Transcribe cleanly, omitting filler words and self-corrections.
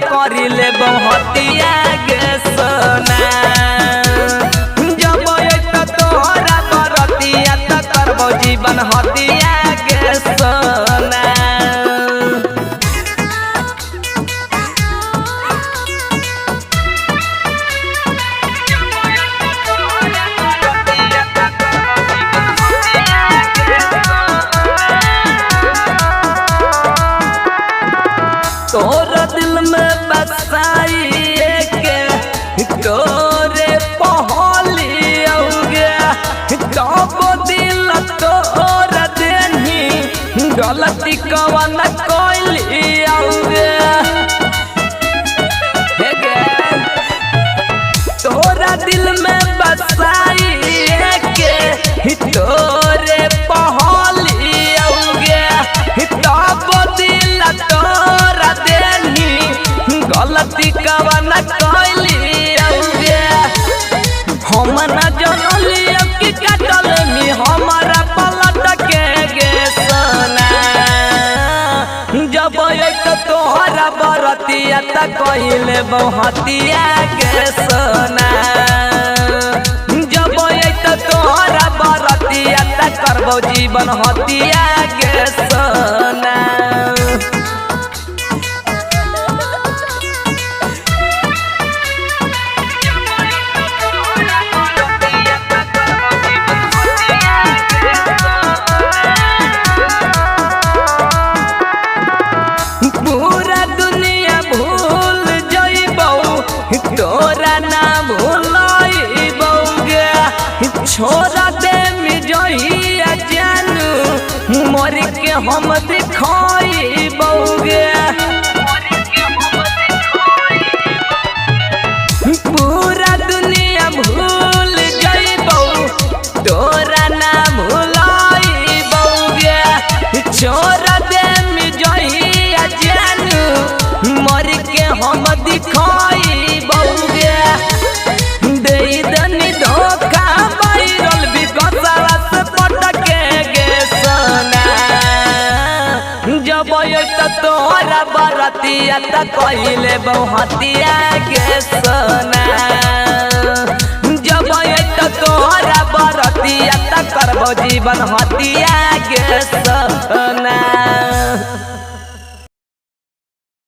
करी ले बहुतिया गे सोना जब तोहरा बरतिया त करबो जीवन हतिया गे सोना। तोरा दिल में बसाइए के तोरे पहली औगे कब दिल तोरा देनी गलती कवन कोइली औगे तोरा दिल में बसाइए के तोरे पहली औगे तब दिल तोरा गलती कवन कैली औगे हम न जनली कि काटल मी हमारा पलट के गे सोना जब तो तोहरा बरतिया त कहिले बहुतिया गे सोना जब तो तोहरा बरतिया त करबो जीवन हतिया गे सोना। पूरा दुनिया भूल जइबौ तोरा ना भूलइबौ गे छोड़ा दे मिजहिया जानू मर के हम दिखइबौ गे पूरा दुनिया भूल जइबौ तोरा ना भूलइबौ गे छोड़ा दे मिजहिया जानू मर के हम दिखइबौ गे दे दनी धोखा बैरल विकसला से पटके गे सोना जब त तोहरा बरतिया त कहिले बहुतिया गे सोना जब त तोहरा बरतिया त करबो जीवन हतिया गे सोना।